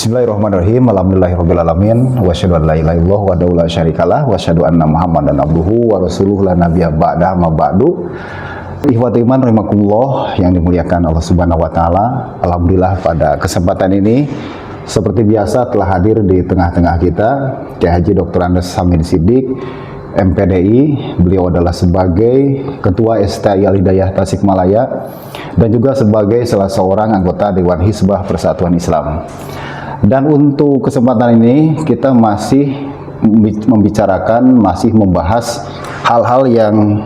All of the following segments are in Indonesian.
Bismillahirrahmanirrahim. Alhamdulillahirrabbilalamin. Wa asyhadu an la ilaha illallah wahdahu la syarikalah wa asyhadu anna Muhammadan abduhu wa rasuluhu la nabiyya ba'da ma ba'du. Ikhwatul iman rahimakumullah yang dimuliakan Allah Subhanahu wa taala. Alhamdulillah pada kesempatan ini seperti biasa telah hadir di tengah-tengah kita Kiai Haji Dr. Andes Hamid Siddiq MPDI. Beliau adalah sebagai Ketua STI Al-Hidayah Tasikmalaya dan juga sebagai salah seorang anggota Dewan Hizbah Persatuan Islam. Dan untuk kesempatan ini kita masih membahas hal-hal yang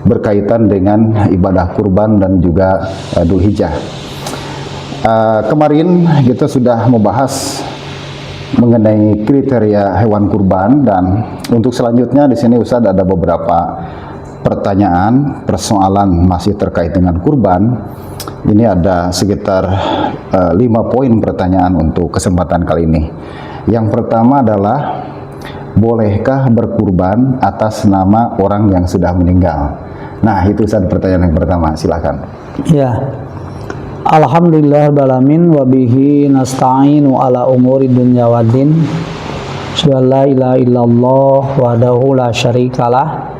berkaitan dengan ibadah kurban dan juga Dzulhijjah. Kemarin kita sudah membahas mengenai kriteria hewan kurban, dan untuk selanjutnya di sini Ustadz ada beberapa pertanyaan, persoalan masih terkait dengan kurban. Ini ada sekitar 5 poin pertanyaan untuk kesempatan kali ini. Yang pertama adalah, bolehkah berkurban atas nama orang yang sudah meninggal? Nah, itu Ustaz pertanyaan yang pertama, silakan. Ya. Alhamdulillahirrahmanirrahim wa bihi nasta'inu ala umuri dunya waddin. La ilaha illallah wahdahu la syarikalah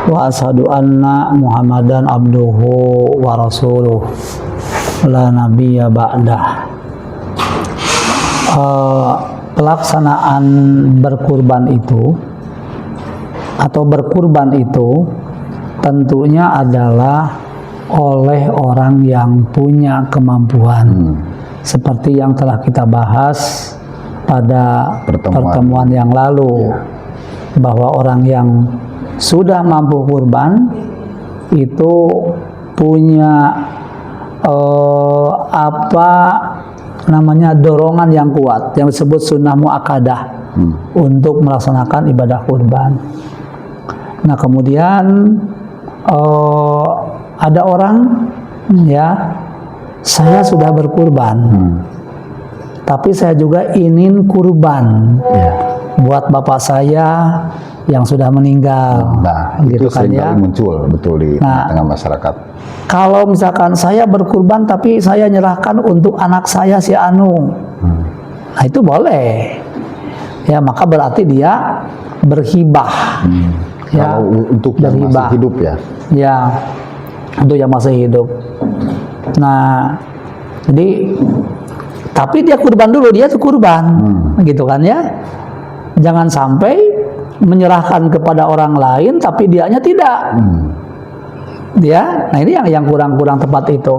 wa asyhadu anna Muhammadan abduhu wa rasuluh la nabiyya ba'dah. Pelaksanaan berkurban itu atau berkurban itu tentunya adalah oleh orang yang punya kemampuan, seperti yang telah kita bahas pada pertemuan yang lalu, bahwa orang yang sudah mampu kurban itu punya dorongan yang kuat yang disebut sunnah muakkadah untuk melaksanakan ibadah kurban. Nah, kemudian ada orang, ya, saya sudah berkurban, tapi saya juga ingin kurban buat bapak saya yang sudah meninggal. Nah, gitu itu kan, ya, muncul betul di tengah masyarakat. Kalau misalkan saya berkurban tapi saya nyerahkan untuk anak saya si Anu, nah itu boleh, ya, maka berarti dia berhibah. Ya, kalau untuk yang masih hidup, ya, untuk yang masih hidup. Nah, jadi tapi dia kurban dulu, dia tuh kurban, gitu kan, ya. Jangan sampai menyerahkan kepada orang lain tapi dianya tidak. Dia, nah ini yang kurang tepat itu.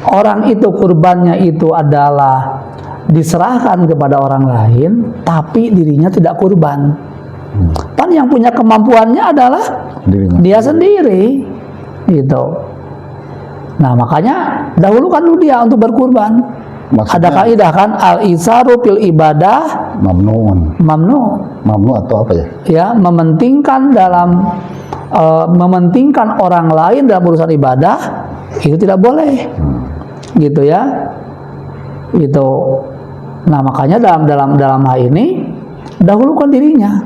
Orang itu kurbannya itu adalah diserahkan kepada orang lain tapi dirinya tidak kurban. Kan yang punya kemampuannya adalah dia sendiri, gitu. Nah, makanya dahulukan dulu dia untuk berkurban. Maksudnya, ada kaidah kan, al-isaru fil ibadah mamnu atau apa ya? Ya, mementingkan orang lain dalam urusan ibadah itu tidak boleh, gitu ya. Itu. Nah, makanya dalam hal ini dahulukan dirinya.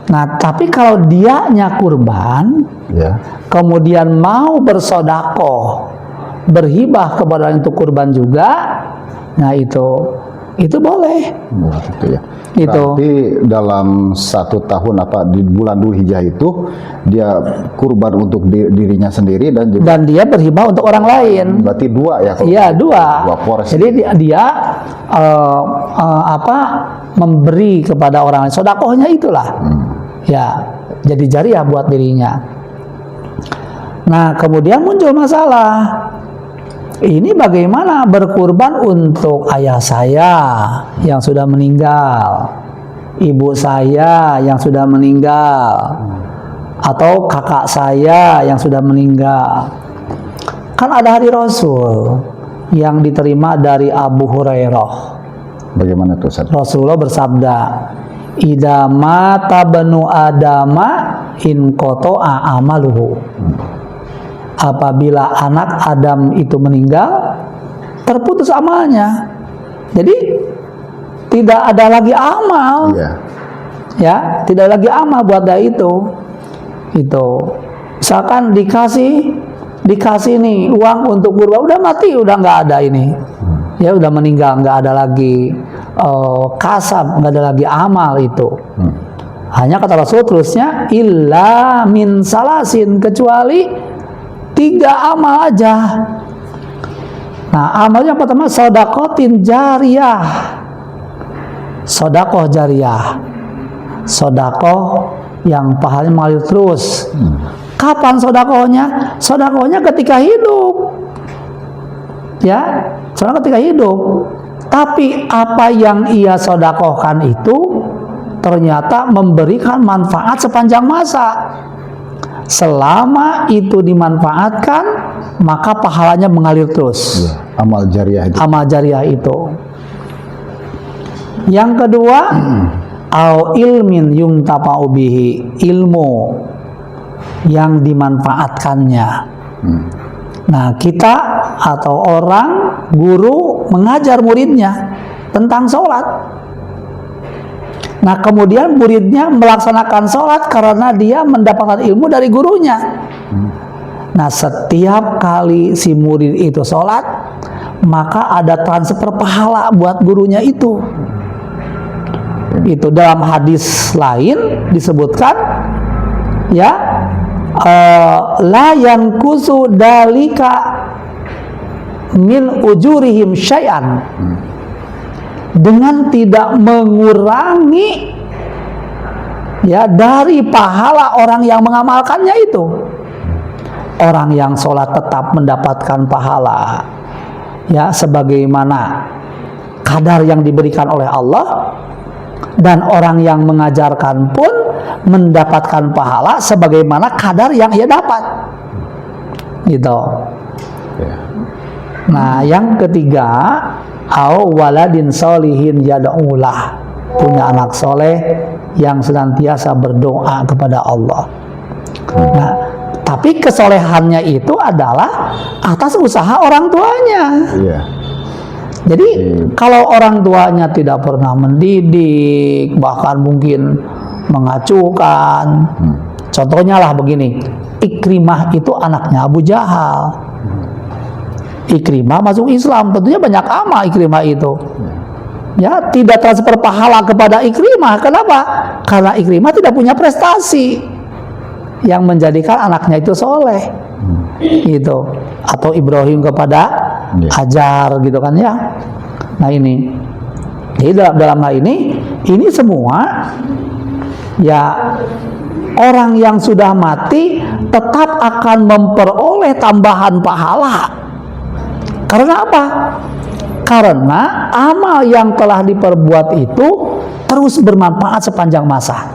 Nah, tapi kalau dianya kurban, kemudian mau bersedekah, berhibah kepada orang itu kurban juga, nah itu boleh. Itu ya. Itu. Berarti dalam 1 tahun di bulan Dzulhijjah itu dia kurban untuk dirinya sendiri dan dia berhibah untuk orang lain. Berarti 2 ya? Iya, 2 porsi. Jadi dia memberi kepada orang lain, sedekahnya itulah. Ya, jadi jariah buat dirinya. Nah, kemudian muncul masalah. Ini bagaimana berkurban untuk ayah saya yang sudah meninggal, ibu saya yang sudah meninggal, atau kakak saya yang sudah meninggal. Kan ada hadis Rasul yang diterima dari Abu Hurairah. Bagaimana tuh, Ustaz? Rasulullah bersabda, "Idza mata banu adama in qata'a amaluhu." Apabila anak Adam itu meninggal, terputus amalnya. Jadi tidak ada lagi amal. Ya, tidak lagi amal buat dia itu. Misalkan dikasih nih uang untuk kurban, udah mati, udah nggak ada ini. Ya, udah meninggal, nggak ada lagi kasab, nggak ada lagi amal itu. Hanya kata Rasul terusnya illa min salasin, kecuali 3 amal aja. Nah, amalnya pertama sodakotin jariyah, sodakoh jariyah, sodakoh yang pahalanya mengalir terus. Kapan sodakohnya? Sodakohnya ketika hidup, ya, sodakoh ketika hidup. Tapi apa yang ia sodakohkan itu ternyata memberikan manfaat sepanjang masa. Selama itu dimanfaatkan, maka pahalanya mengalir terus. Ya, amal jariah itu. Amal jariah itu. Yang kedua, au ilmin yumtafa'u bihi, ilmu yang dimanfaatkannya. Nah, kita atau orang guru mengajar muridnya tentang sholat. Nah, kemudian muridnya melaksanakan sholat karena dia mendapatkan ilmu dari gurunya. Nah, setiap kali si murid itu sholat, maka ada transfer pahala buat gurunya itu. Itu dalam hadis lain disebutkan, ya, la yankusu dalika min ujurihim syai'an, dengan tidak mengurangi, ya, dari pahala orang yang mengamalkannya itu. Orang yang sholat tetap mendapatkan pahala, ya, sebagaimana kadar yang diberikan oleh Allah, dan orang yang mengajarkan pun mendapatkan pahala sebagaimana kadar yang ia dapat, gitu. Nah, yang ketiga, au waladin solihin yad'ulah, punya anak soleh yang senantiasa berdoa kepada Allah. Nah, tapi kesolehannya itu adalah atas usaha orang tuanya. Jadi kalau orang tuanya tidak pernah mendidik, bahkan mungkin mengacukan, contohnya lah begini, Ikrimah itu anaknya Abu Jahal. Ikrimah masuk Islam, tentunya banyak amal Ikrimah itu. Ya, tidak transfer pahala kepada Ikrimah. Kenapa? Karena Ikrimah tidak punya prestasi yang menjadikan anaknya itu soleh, gitu. Atau Ibrahim kepada Hajar, gitu kan, ya. Nah, ini, jadi dalam hal ini semua, ya, orang yang sudah mati tetap akan memperoleh tambahan pahala. Karena apa? Karena amal yang telah diperbuat itu terus bermanfaat sepanjang masa.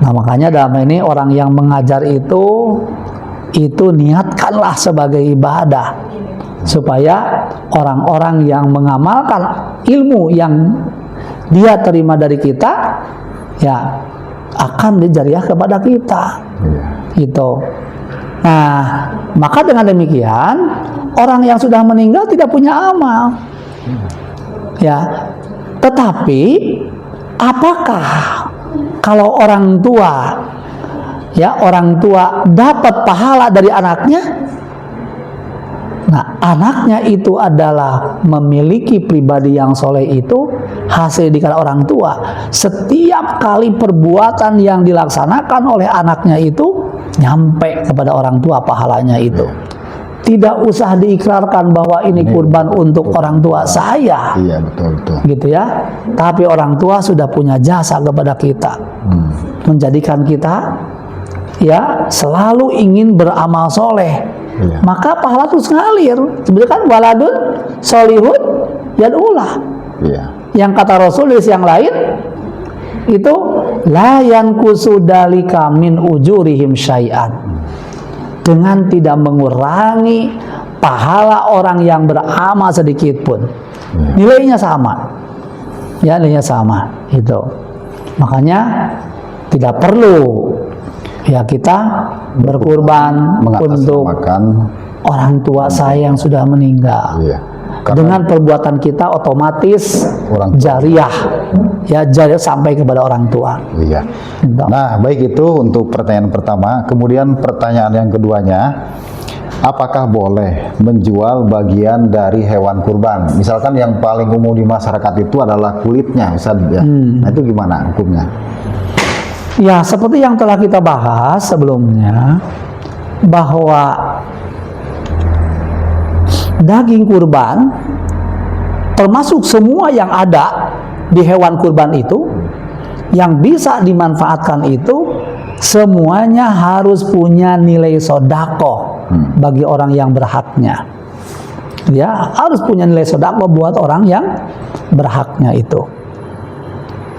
Nah, makanya dalam ini orang yang mengajar itu niatkanlah sebagai ibadah, supaya orang-orang yang mengamalkan ilmu yang dia terima dari kita, ya, akan dijariah kepada kita. Gitu. Nah, maka dengan demikian orang yang sudah meninggal tidak punya amal, ya. Tetapi apakah kalau orang tua, ya, orang tua dapat pahala dari anaknya? Nah, anaknya itu adalah memiliki pribadi yang soleh, itu hasil didikan orang tua. Setiap kali perbuatan yang dilaksanakan oleh anaknya itu nyampe kepada orang tua pahalanya itu. Tidak usah diikrarkan bahwa ini kurban untuk orang tua saya. Iya, betul. Gitu, ya. Tapi orang tua sudah punya jasa kepada kita. Menjadikan kita, ya, selalu ingin beramal soleh. Maka pahala terus ngalir. Sebenarnya kan waladun solihun yad'ulah. Yang kata Rasul yang lain itu la yankusu dalika min ujurihim syai'an, dengan tidak mengurangi pahala orang yang beramal sedikit pun. Nilainya sama. Ya, nilainya sama. Itu. Makanya tidak perlu, ya, kita berkurban untuk orang tua saya yang sudah meninggal. Dengan perbuatan kita otomatis jariah, ya, jariah sampai kepada orang tua. Nah, baik, itu untuk pertanyaan pertama. Kemudian pertanyaan yang keduanya, apakah boleh menjual bagian dari hewan kurban? Misalkan yang paling umum di masyarakat itu adalah kulitnya, Ustaz, ya. Nah, itu gimana hukumnya? Ya, seperti yang telah kita bahas sebelumnya, bahwa daging kurban termasuk semua yang ada di hewan kurban itu yang bisa dimanfaatkan itu semuanya harus punya nilai sodako bagi orang yang berhaknya. Ya, harus punya nilai sodako buat orang yang berhaknya itu.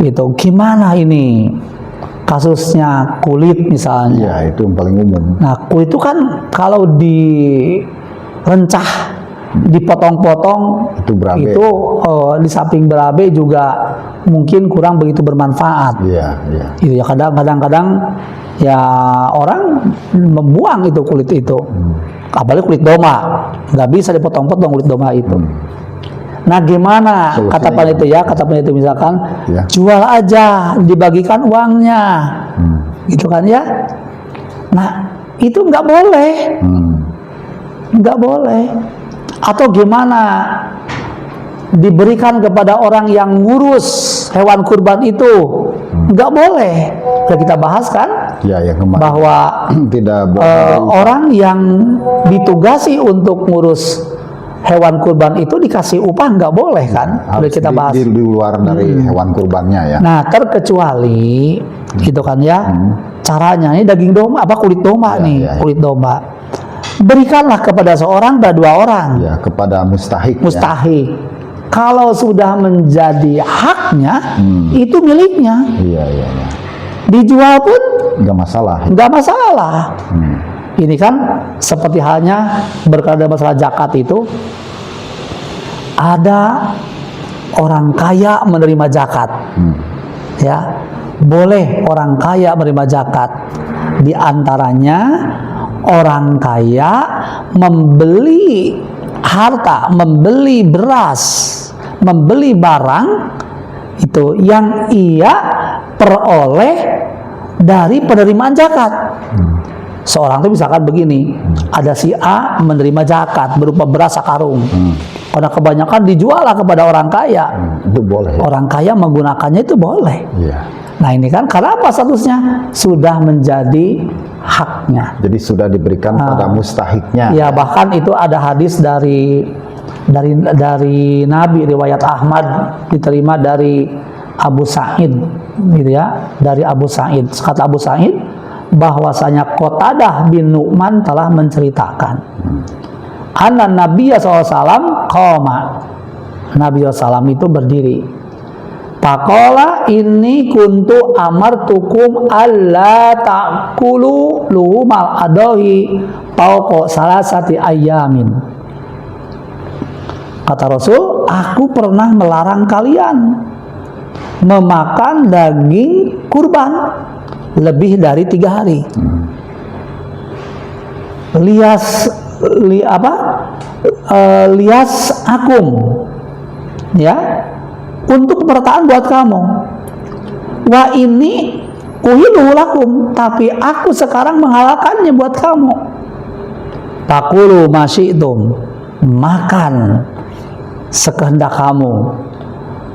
Itu gimana ini kasusnya kulit misalnya? Ya, itu yang paling umum. Nah, kulit itu kan kalau direncah, dipotong-potong, Itu berabe. itu di samping berabe juga mungkin kurang begitu bermanfaat. Iya, iya. Itu ya kadang-kadang ya orang membuang itu kulit itu. Apalagi kulit domba, nggak bisa dipotong-potong kulit domba itu. Nah, gimana Solusinya kata panitia? Kata panitia misalkan Ya. jual aja, dibagikan uangnya, gitu kan ya? Nah, itu nggak boleh, nggak boleh. Atau gimana diberikan kepada orang yang ngurus hewan kurban itu? Nggak boleh. Sudah kita bahas kan? Ya, yang kemarin Bahwa tidak boleh. orang yang ditugasi untuk ngurus hewan kurban itu dikasih upah nggak boleh kan? Sudah harus kita bahas. di luar dari hewan kurbannya ya. Nah, terkecuali gitu kan ya. Caranya ini daging domba, apa kulit domba Ya, nih, ya, ya. kulit domba. Berikanlah kepada seorang dan dua orang. Ya, kepada mustahik. Ya. Mustahik. Kalau sudah menjadi haknya, itu miliknya. Iya, iya, iya. Dijual pun Nggak masalah. nggak masalah. Ini kan seperti halnya berkaitan masalah zakat itu, ada orang kaya menerima zakat, ya boleh orang kaya menerima zakat. Di antaranya orang kaya membeli harta, membeli beras, membeli barang itu yang ia peroleh dari penerimaan zakat. Seorang itu misalkan begini, ada si A menerima zakat berupa beras sakarung. Karena kebanyakan dijual kepada orang kaya. Itu boleh. Ya? Orang kaya menggunakannya itu boleh. Iya. Nah, ini kan karena apa statusnya? Sudah menjadi haknya. Jadi sudah diberikan pada mustahiknya. Ya, bahkan itu ada hadis dari Nabi, riwayat Ahmad diterima dari Abu Sa'id, gitu ya, dari Abu Sa'id. Kata Abu Sa'id bahwasanya Qatadah bin Nu'man telah menceritakan, anna Nabi SAW qoma, Nabi SAW itu berdiri. Faqala inni kuntu amartukum alla ta'kulu luhumal adahi fawqa salasati ayyamin. Kata Rasul, aku pernah melarang kalian memakan daging kurban lebih dari 3 hari. Lias akum, ya, untuk pemertaan buat kamu. Wa ini uhilu lakum, tapi aku sekarang menghalalkannya buat kamu. Takulu masyitum, makan sekehendak kamu.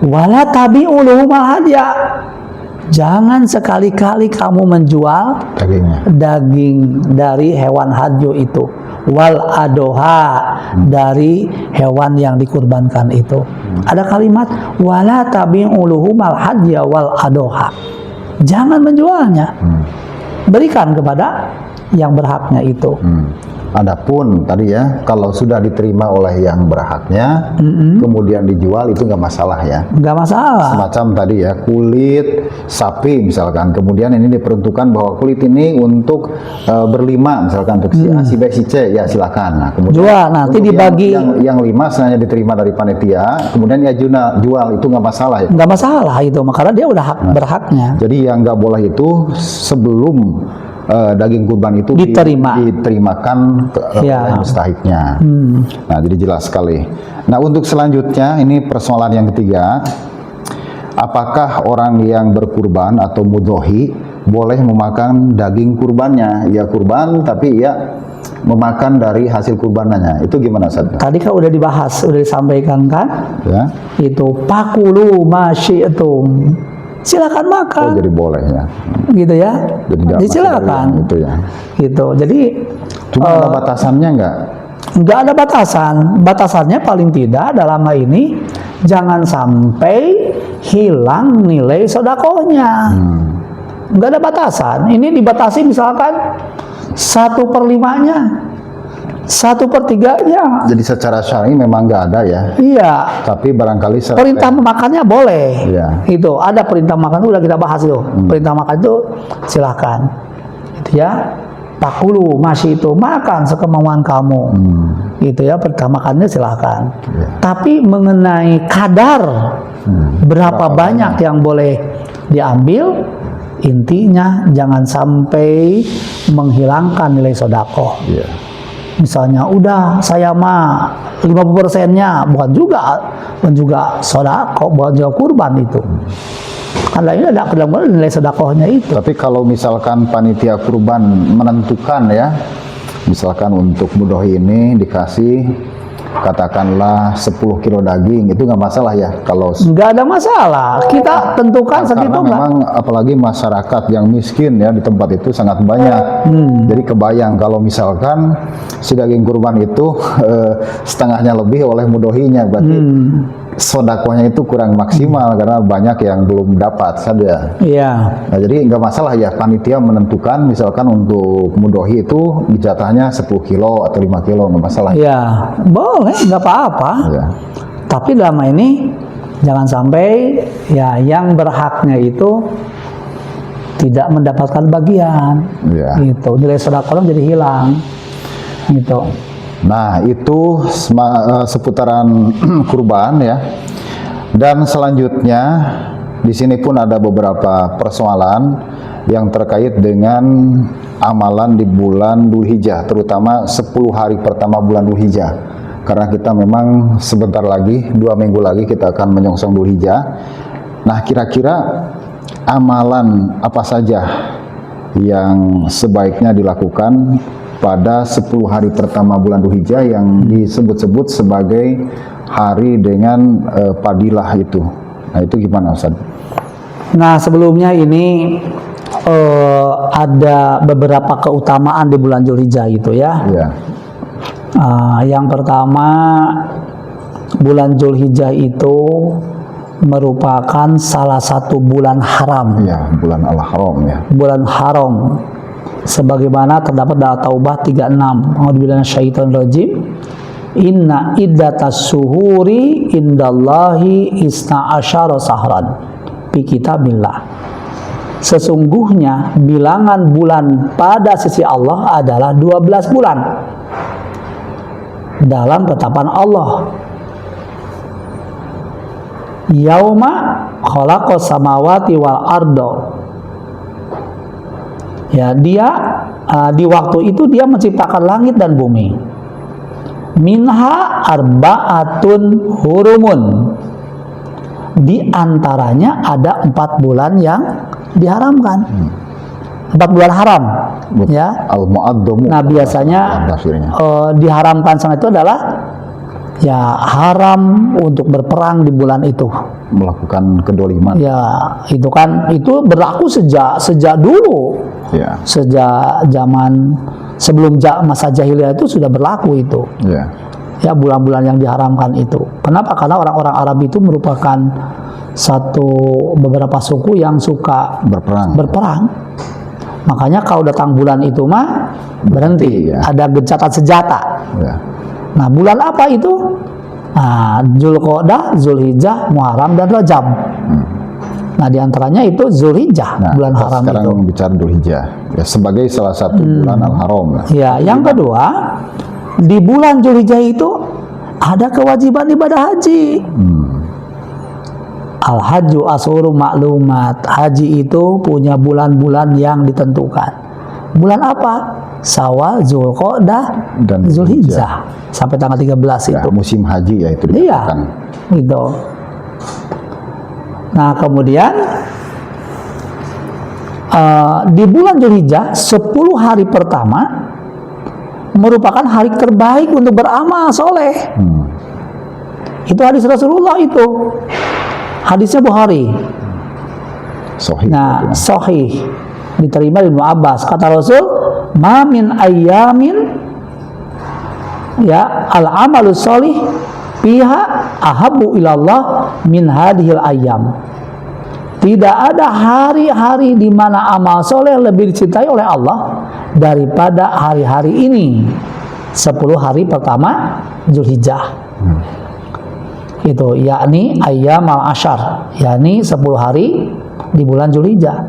Wala tabi'u luhumal hadiah, jangan sekali-kali kamu menjual Dagingnya. daging dari hewan hadyu itu, wal adoha, dari hewan yang dikurbankan itu. Ada kalimat wala tabi'u luhumal hadya wal adoha, jangan menjualnya, berikan kepada yang berhaknya itu. Adapun tadi ya, kalau sudah diterima oleh yang berhaknya, kemudian dijual, itu nggak masalah ya. Nggak masalah. Semacam tadi ya, kulit sapi misalkan, kemudian ini diperuntukkan bahwa kulit ini untuk berlima misalkan, untuk si A, si B, si C, ya silakan. Nah, kemudian Jual, nanti untuk dibagi. yang 5 sebenarnya diterima dari panitia, kemudian ya jual, itu nggak masalah ya. Nggak masalah itu, karena dia udah berhaknya. Jadi yang nggak boleh itu sebelum daging kurban itu diterimakan oleh mustahiknya. Nah, jadi jelas sekali. Nah, untuk selanjutnya ini persoalan yang ketiga, apakah orang yang berkurban atau mudhohi boleh memakan daging kurbannya? Ya kurban, tapi ya memakan dari hasil kurbanannya. Itu gimana Ustaz? Tadi kan udah dibahas, udah disampaikan kan? Ya. Itu pakulu masyi'tum. Silakan Oh, makan. jadi boleh ya. Gitu ya. Jadi Jadi silakan. itu ya. Gitu. Jadi Cuma ada batasannya nggak? nggak ada batasan. Batasannya paling tidak dalam hal ini jangan sampai hilang nilai sodakohnya. Nggak ada batasan. Ini dibatasi misalkan 1/5-nya, 1/3-nya. Jadi secara syar'i memang nggak ada ya. Iya. Tapi barangkali Perintah memakannya boleh. Iya. Itu ada perintah makan, udah kita bahas itu. Perintah makan itu silahkan. Itu ya. Pakulu masih itu makan sekemauan kamu. Gitu ya, perintah makannya silahkan. Iya. Tapi mengenai kadar berapa banyak yang boleh diambil, intinya jangan sampai menghilangkan nilai sodako. Iya. Misalnya udah saya mah 50%-nya bukan juga sodako, bukan juga kurban itu. Karena ini ada nilai sodakohnya itu. Tapi kalau misalkan panitia kurban menentukan ya, misalkan untuk mudohi ini dikasih katakanlah 10 kilo daging, itu nggak masalah ya kalau Nggak ada masalah. Kita tentukan segitu karena nggak. memang apalagi masyarakat yang miskin ya di tempat itu sangat banyak. Jadi kebayang kalau misalkan si daging kurban itu setengahnya lebih oleh mudohinya, berarti sodakohnya itu kurang maksimal karena banyak yang belum dapat saja. Iya. Nah, jadi nggak masalah ya panitia menentukan misalkan untuk mudohi itu jatahnya 10 kilo atau 5 kilo, nggak masalah. Iya, boleh, nggak apa-apa. Ya. Tapi dalam hal ini jangan sampai ya yang berhaknya itu tidak mendapatkan bagian. Ya. Gitu. Nilai sedekah jadi hilang. Gitu. Nah, itu seputaran kurban ya. Dan selanjutnya di sini pun ada beberapa persoalan yang terkait dengan amalan di bulan Dzulhijjah, terutama 10 hari pertama bulan Dzulhijjah. Karena kita memang sebentar lagi, 2 minggu lagi kita akan menyongsong Dzulhijjah. Nah, kira-kira amalan apa saja yang sebaiknya dilakukan pada 10 hari pertama bulan Dzulhijjah yang disebut-sebut sebagai hari dengan fadilah itu. Nah, itu gimana Ustaz? Nah, sebelumnya ini ada beberapa keutamaan di bulan Dzulhijjah itu ya. Ya. Yang pertama, bulan Dzulhijjah itu merupakan salah satu bulan haram. Ya, bulan Al-Haram ya. Bulan haram. Sebagaimana terdapat dalam Taubah 36. A'udzubillahi minasyaitonirrajim. Inna iddatas suhuri indallahi isna asyara sahran fi kitabillah. Sesungguhnya bilangan bulan pada sisi Allah adalah 12 bulan dalam ketetapan Allah. Yauma khalaqas samawati wal ardo. Ya, dia di waktu itu dia menciptakan langit dan bumi. Minha arba'atun hurumun. Di antaranya ada 4 bulan yang diharamkan. 4 bulan haram, ya. Al-Mu'addamu. Nah, biasanya diharamkan sangat itu adalah ya haram untuk berperang di bulan itu. Melakukan kedoliman. Ya, itu kan itu berlaku sejak dulu. Ya. Sejak zaman sebelum masa jahiliyah itu sudah berlaku itu. Ya. Ya, bulan-bulan yang diharamkan itu. Kenapa? Karena orang-orang Arab itu merupakan beberapa suku yang suka berperang. Makanya kalau datang bulan itu mah berhenti, ya. Ada gencatan senjata. Ya. Nah, bulan apa itu? Nah, Dzulqa'dah, Dzulhijjah, Muharram dan Rajab. Nah, diantaranya itu Dzulhijjah, bulan haram sekarang itu. bicara Dzulhijjah ya, sebagai salah satu bulan Al-Haram. Ya, yang kedua, di bulan Dzulhijjah itu ada kewajiban ibadah haji. Al-Hajju ashurun ma'lumat. Haji itu punya bulan-bulan yang ditentukan. Bulan apa? Syawal, Dzulqa'dah, dan Dzulhijjah. Sampai tanggal 13 Ya, itu. musim haji ya itu Iya, dikatakan. gitu. Nah, kemudian di bulan Dzulhijjah 10 hari pertama merupakan hari terbaik untuk beramal soleh. Itu hadis Rasulullah itu. Hadisnya Bukhari. Sahih. Nah, sahih. Diterima Ibnu Abbas. Kata Rasul, "Ma min ayyamin ya al-amalu sholih fiha ahabbu ilallah min hadhil ayyam." Tidak ada hari-hari di mana amal soleh lebih dicintai oleh Allah daripada hari-hari ini. 10 hari pertama Zulhijjah. Itu yakni ayyamal asyar, yakni 10 hari di bulan Zulhijjah.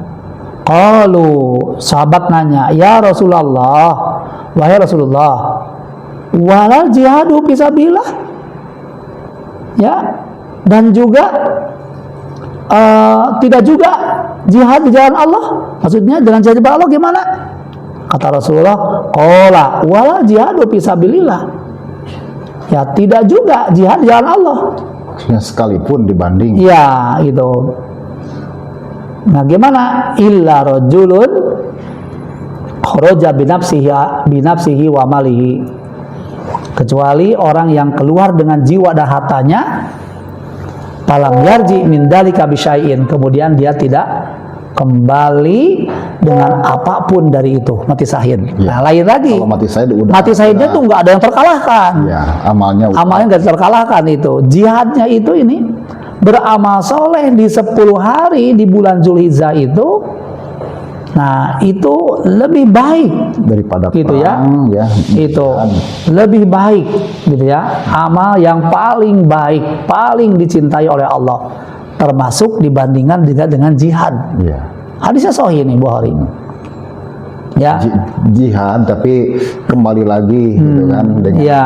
Qalu, sahabat nanya, "Ya Rasulullah, wahai Rasulullah, walal jihadu fisabilillah?" Ya, dan juga tidak juga jihad di jalan Allah. Maksudnya dengan jihad di jalan Allah gimana? Kata Rasulullah, qala wala jihadu fisabilillah. Ya, tidak juga jihad di jalan Allah. Maksudnya sekalipun dibanding. Ya, itu. Nah, gimana? Illa rajulun kharaja binafsihi wa malihi. Kecuali orang yang keluar dengan jiwa dan hartanya, falam yarji min dalika bisyai'in, kemudian dia tidak kembali dengan apapun dari itu, mati syahid. Ya. Nah, lain lagi. Kalau mati syahid udah. Mati syahidnya tuh nggak ada yang terkalahkan. Ya, amalnya nggak terkalahkan itu. Jihadnya itu ini beramal soleh di 10 hari di bulan Zulhijjah itu. Nah, itu lebih baik daripada gitu perang, ya. Itu lebih baik gitu ya. Amal yang paling baik, paling dicintai oleh Allah, termasuk dibandingkan juga dengan jihad. Ya. Hadisnya sahih nih Bukhari. Ya. Jihad tapi kembali lagi gitu kan dengan. Ya.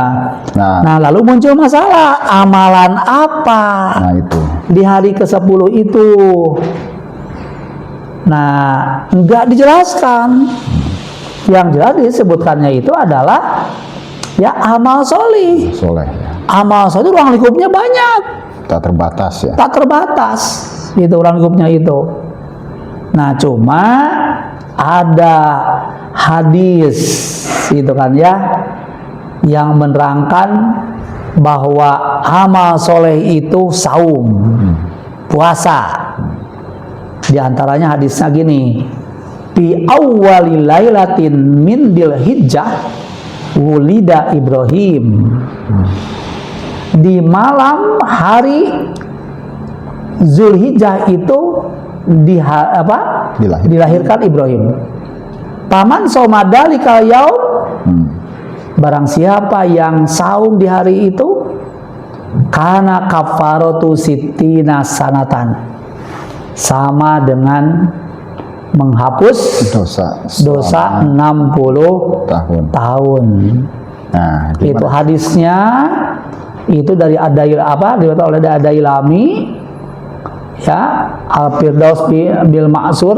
Nah, lalu muncul masalah, amalan apa nah itu di hari ke-10 itu? Nah, enggak dijelaskan. Yang jelas disebutkannya itu adalah ya amal soleh. soleh ya. Amal soleh ruang lingkupnya banyak, Tak terbatas ya. tak terbatas. Itu ruang lingkupnya itu. Nah, cuma ada hadis itu kan ya yang menerangkan bahwa amal soleh itu saum, puasa. Di antaranya hadisnya gini, fi awwali lailatin min Dzulhijjah wulida Ibrahim. Di malam hari Zulhijjah itu dilahirkan Ibrahim. Paman somadalika yaum, barang siapa yang saum di hari itu, kana kafaratu sittina sanatan, sama dengan menghapus dosa 60 tahun. Nah, itu hadisnya itu dari diriwayatkan oleh Ad-Dailami ya, Al-Firdaus bil Ma'sur,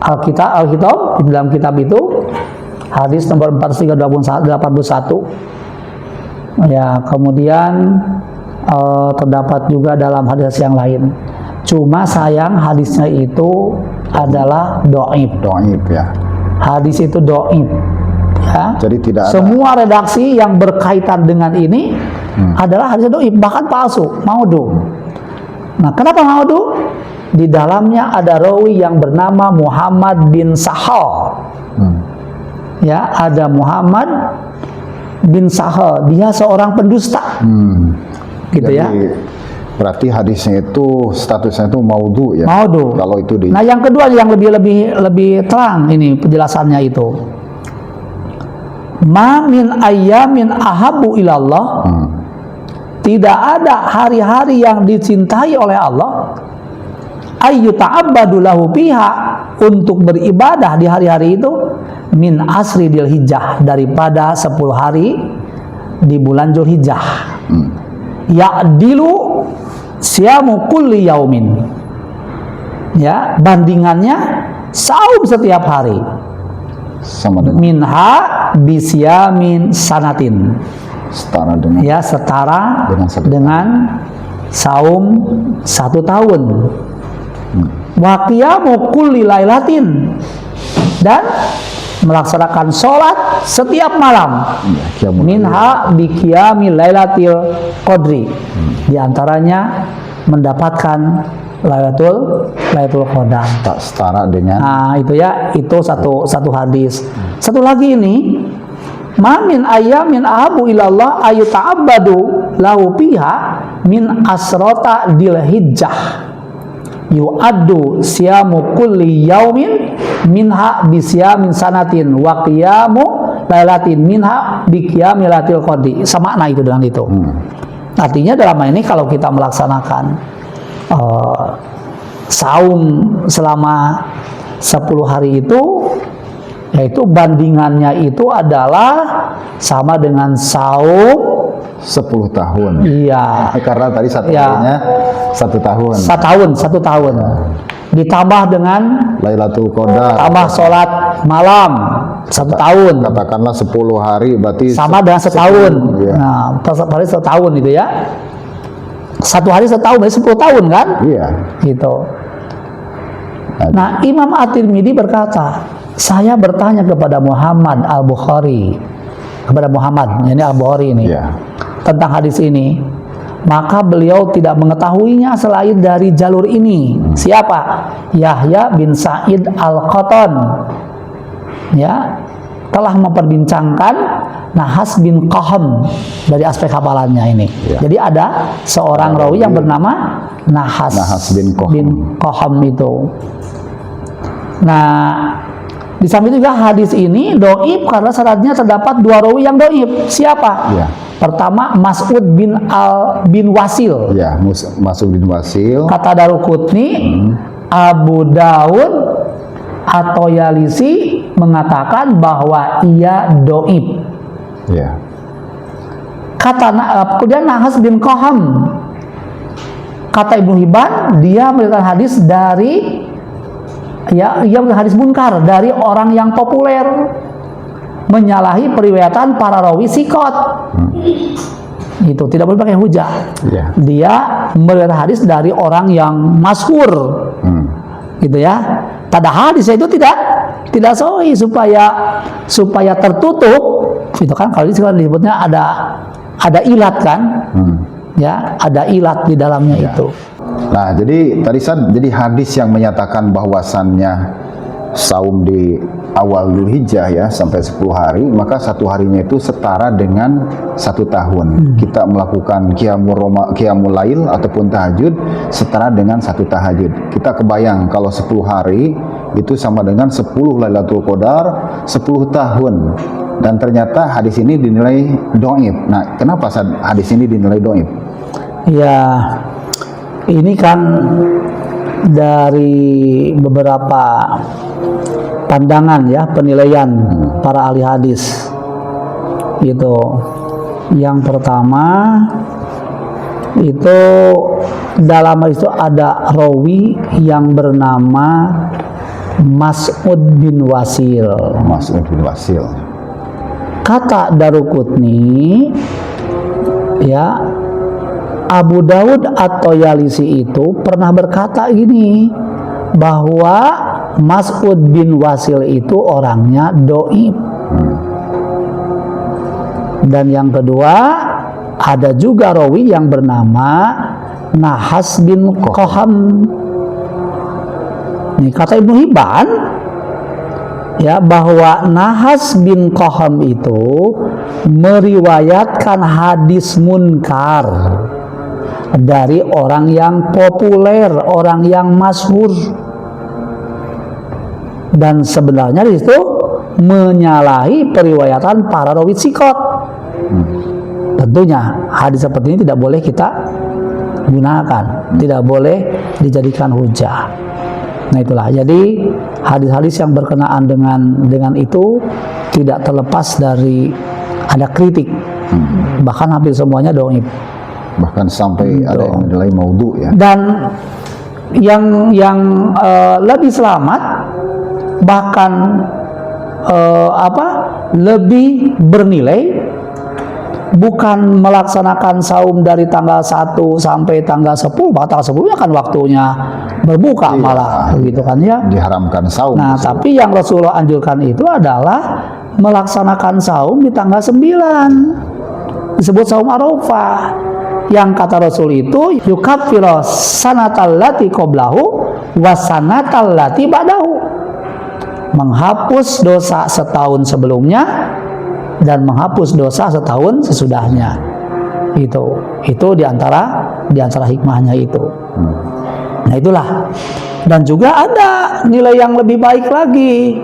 Al-Kitab di dalam kitab itu hadis nomor 4381. Ya, kemudian terdapat juga dalam hadis yang lain. Cuma sayang hadisnya itu adalah do'if ya. Hadis itu do'if ya. Jadi tidak ada. Semua redaksi yang berkaitan dengan ini adalah hadis do'if, bahkan palsu, maudhu. Nah, kenapa maudhu? Di dalamnya ada rawi yang bernama Muhammad bin Sahal. Ya, ada Muhammad bin Sahal. Dia seorang pendusta. Gitu. Jadi, ya. Berarti hadisnya itu statusnya itu maudhu ya. Maudhu. Kalau itu Nah, yang kedua yang lebih terang ini penjelasannya itu. Ma min ayyamin ahabbu ilallah. Tidak ada hari-hari yang dicintai oleh Allah ayyu ta'abbadu lahu fiha, untuk beribadah di hari-hari itu, min asri Dzulhijjah, daripada 10 hari di bulan Dzulhijjah. Ya'dilu siyamu kulli yaumin. Ya, bandingannya saum setiap hari. sama dengan Minha bisyamin sanatin. setara dengan Ya, setara dengan saum 1 tahun. Wa qiyamu kulli lailatin, dan melaksanakan sholat setiap malam. Ya, qiyamul Minha biqiyami lailatul qadri. Di antaranya mendapatkan Lailatul Qadar. tak setara dengan Nah, itu ya, itu satu hadis. Satu lagi ini, ma min ayyamin ahabu ilallah ayu ta'abbadu lahu fiha min asrota dilhijjah yu'addu siyamu kulli yaumin minha bisyamin sanatin wa qiyamu lailatin minha biqiyami lailatul qadri. Sama makna itu dengan itu. Artinya dalam hal ini kalau kita melaksanakan saum selama 10 hari itu, yaitu bandingannya itu adalah sama dengan saum 10 tahun. iya Karena tadi satu Ya. harinya 1 tahun. satu tahun ditambah dengan Lailatul Qadar. tambah sholat malam 1 tahun Katakanlah 10 hari berarti sama dengan setahun. Iya. Nah, per hari setahun itu ya. Satu hari setahun berarti 10 tahun kan? Iya. Gitu. Nah, Imam At-Tirmidzi berkata, saya bertanya kepada Muhammad Al-Bukhari, kepada Muhammad, ini Al-Bukhari ini, Iya. tentang hadis ini. Maka beliau tidak mengetahuinya selain dari jalur ini. Siapa? Yahya bin Sa'id Al-Qattan. Ya, telah memperbincangkan Nahas bin Qaham dari aspek hafalannya ini. Ya. Jadi ada seorang rawi yang bernama Nahas bin Qaham itu. Nah, di samping juga hadis ini doib karena syaratnya terdapat 2 rawi yang doib. Siapa? Ya. Pertama Mas'ud bin Wasil. Ya, masuk bin Wasil. Kata Daruqutni, Abu Daud atau Yalisi mengatakan bahwa ia doib. Ya. Kemudian Nahas bin Qaham, kata Ibnu Hibban, dia meriwayatkan hadis dari ia hadis munkar dari orang yang populer, menyalahi periwayatan para rawi sikot. Itu tidak boleh pakai hujah. Ya. Dia meriwayatkan hadis dari orang yang masyhur. Gitu ya. Padahal hadis itu tidak sahih supaya tertutup. Itu kan kalau disebutnya ada ilat kan? Ya, ada ilat di dalamnya Ya. itu. Nah, jadi tadi jadi hadis yang menyatakan bahwasannya saum di awal Dzulhijjah ya sampai 10 hari, maka 1 harinya itu setara dengan 1 tahun. Kita melakukan qiyamul lail ataupun tahajud setara dengan 1 tahajud. Kita kebayang kalau 10 hari itu sama dengan 10 Lailatul Qadar, 10 tahun. Dan ternyata hadis ini dinilai dhaif. Nah, kenapa hadis ini dinilai dhaif? Ya, ini kan dari beberapa pandangan ya, penilaian para ahli hadis. Gitu. Yang pertama itu dalam itu ada rawi yang bernama Mas'ud bin Wasil. Mas'ud bin Wasil. Kata Daruqutni, ya, Abu Daud atau Yalisi itu pernah berkata gini, bahwa Mas'ud bin Wasil itu orangnya doib. Dan yang kedua, ada juga rawi yang bernama Nahas bin Qaham. Nih, kata Ibnu Hibban, ya, bahwa Nahas bin Qaham itu meriwayatkan hadis munkar dari orang yang populer, orang yang masyhur, dan sebenarnya di situ menyalahi periwayatan para rawi sikot. Tentunya hadis seperti ini tidak boleh kita gunakan, tidak boleh dijadikan hujah. Nah, itulah. Jadi hadis-hadis yang berkenaan dengan itu tidak terlepas dari ada kritik. Bahkan hampir semuanya dhaif. Bahkan sampai ada yang menilai maudhu ya. Dan yang lebih selamat, bahkan lebih bernilai, bukan melaksanakan saum dari tanggal 1 sampai tanggal 10, bahkan tanggal 10 kan waktunya berbuka malah gitu kan ya. Diharamkan saum. Nah, tapi yang Rasulullah anjurkan itu adalah melaksanakan saum di tanggal 9. Disebut saum Arafah. Yang kata Rasul itu yukaffiru sanatal lati qablahu wa sanatal lati ba'dahu. Menghapus dosa setahun sebelumnya dan menghapus dosa setahun sesudahnya. Itu diantara hikmahnya itu. Nah, itulah. Dan juga ada nilai yang lebih baik lagi.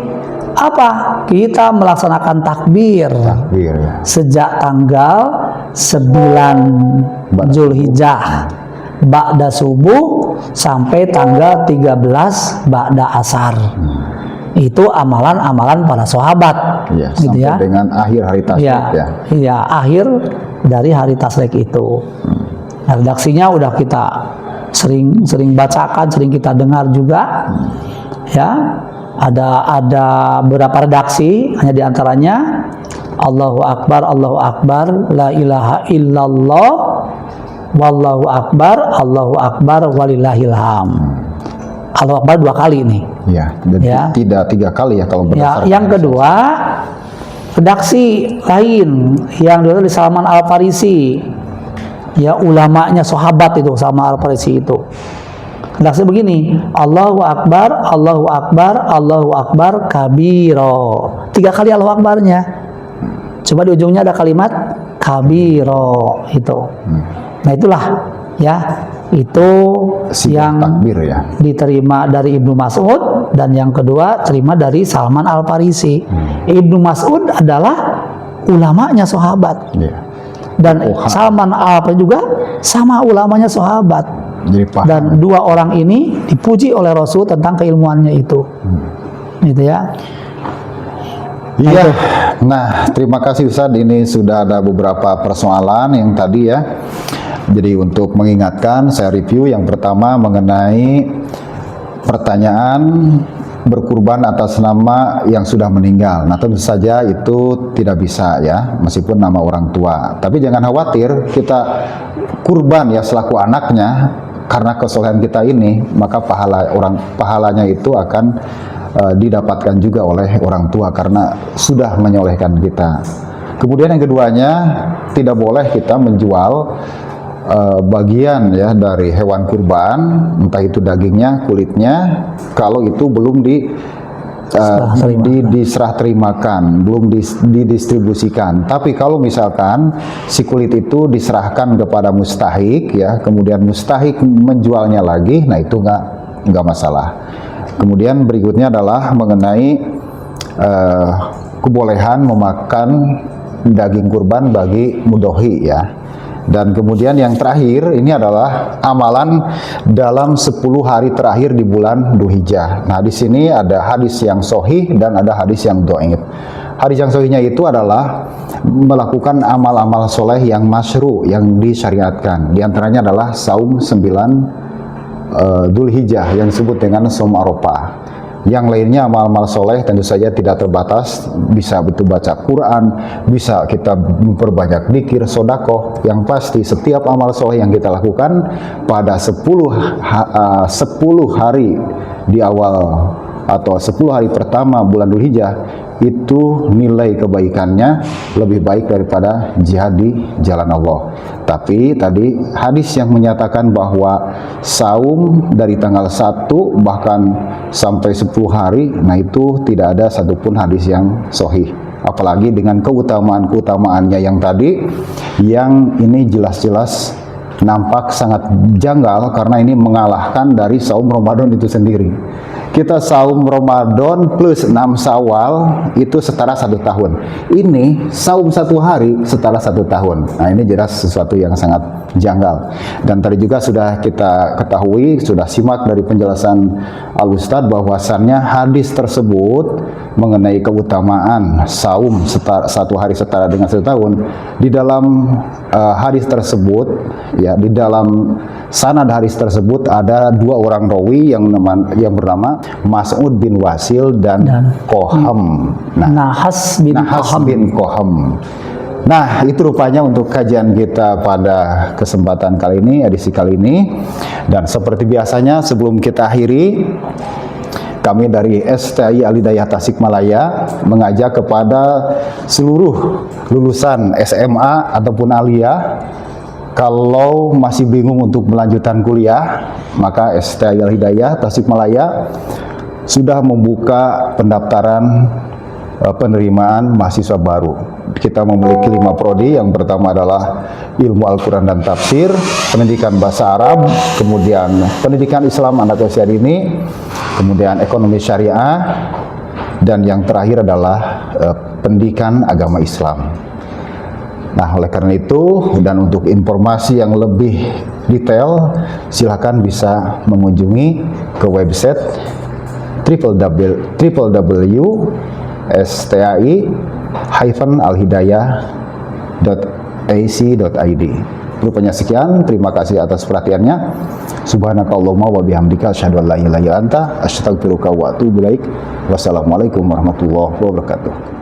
Apa? Kita melaksanakan takbir Ya. sejak tanggal 9 Zulhijjah ba'da subuh sampai tanggal 13 ba'da asar. Itu amalan-amalan para sahabat, Ya, gitu sampai ya. dengan akhir hari tasyrik ya. Iya, akhir dari hari tasyrik itu. Nah, redaksinya udah kita sering bacakan, sering kita dengar juga. Ya, ada beberapa redaksi, hanya diantaranya Allahu Akbar, la ilaha illallah, wallahu akbar, walillahilham. Allahu Akbar 2 kali nih. Ya, dan tidak 3 kali ya kalau berdasarkan. Yang kedua, redaksi lain yang dulu di Salman Al-Farisi. Ya, ulamanya sahabat itu Salman Al-Farisi itu. Redaksi begini, Allahu Akbar, kabiro. 3 kali Allahu Akbarnya. Coba di ujungnya ada kalimat kabiro itu. Nah, itulah ya, itu yang takbir ya. diterima dari Ibnu Mas'ud, dan yang kedua terima dari Salman Al-Farisi. Ibnu Mas'ud adalah ulamanya sahabat. Ya. Dan Salman Al-Farisi juga sama ulamanya sahabat. Jadi paham. Dan 2 orang ini dipuji oleh Rasul tentang keilmuannya itu. Gitu ya. Iya. Nah, terima kasih Ustaz. Ini sudah ada beberapa persoalan yang tadi ya. Jadi untuk mengingatkan, saya review yang pertama mengenai pertanyaan berkurban atas nama yang sudah meninggal. Nah, tentu saja itu tidak bisa ya, meskipun nama orang tua. Tapi jangan khawatir, kita kurban ya selaku anaknya, karena kesolehan kita ini, maka pahalanya itu akan didapatkan juga oleh orang tua karena sudah menyolehkan kita. Kemudian yang keduanya, tidak boleh kita menjual bagian ya dari hewan kurban, entah itu dagingnya, kulitnya, kalau itu belum diserah terimakan, belum didistribusikan. Tapi kalau misalkan si kulit itu diserahkan kepada mustahik ya, kemudian mustahik menjualnya lagi, nah itu nggak masalah. Kemudian berikutnya adalah mengenai kebolehan memakan daging kurban bagi mudhohi ya. Dan kemudian yang terakhir ini adalah amalan dalam 10 hari terakhir di bulan Dzulhijjah. Nah, di sini ada hadis yang sahih dan ada hadis yang dhaif. Hadis yang sahihnya itu adalah melakukan amal-amal soleh yang masyru, yang disyariatkan. Di antaranya adalah saum 9 Dzulhijjah yang disebut dengan saum Arafah. Yang lainnya amal-amal soleh tentu saja tidak terbatas, bisa itu baca Quran, bisa kita memperbanyak dzikir, sedekah. Yang pasti setiap amal soleh yang kita lakukan pada 10 hari di awal atau 10 hari pertama bulan Dzulhijjah, itu nilai kebaikannya lebih baik daripada jihad di jalan Allah. Tapi tadi hadis yang menyatakan bahwa saum dari tanggal 1 bahkan sampai 10 hari, nah itu tidak ada satupun hadis yang sahih. Apalagi dengan keutamaan-keutamaannya yang tadi, yang ini jelas-jelas nampak sangat janggal karena ini mengalahkan dari saum Ramadan itu sendiri. Kita saum Ramadan plus 6 Syawal itu setara 1 tahun. Ini saum 1 hari setara 1 tahun. Nah, ini jelas sesuatu yang sangat janggal. Dan tadi juga sudah kita ketahui, sudah simak dari penjelasan Al-Ustadz bahwasannya hadis tersebut mengenai keutamaan saum 1 hari setara dengan 1 tahun. Di dalam hadis tersebut, ya di dalam sanad hadis tersebut ada 2 orang rawi yang bernama Mas'ud bin Wasil dan Qoham. Nahas bin Qoham. Nah, itu rupanya untuk kajian kita pada kesempatan kali ini, edisi kali ini. Dan seperti biasanya sebelum kita akhiri, kami dari STI Al-Hidayah Tasikmalaya mengajak kepada seluruh lulusan SMA ataupun aliyah, kalau masih bingung untuk melanjutkan kuliah, maka STI Al-Hidayah Tasikmalaya sudah membuka pendaftaran penerimaan mahasiswa baru. Kita memiliki 5 prodi. Yang pertama adalah ilmu Al-Quran dan Tafsir, pendidikan bahasa Arab, kemudian pendidikan Islam anak usia dini, kemudian ekonomi syariah, dan yang terakhir adalah pendidikan agama Islam. Nah, oleh karena itu, dan untuk informasi yang lebih detail, silakan bisa mengunjungi ke website www.stai-alhidayah.ac.id. Rupanya sekian, terima kasih atas perhatiannya. Subhanakallahumma wa bihamdika asyhadu an la ilaha illa anta astaghfiruka wa atubu ilaik. Wassalamualaikum warahmatullahi wabarakatuh.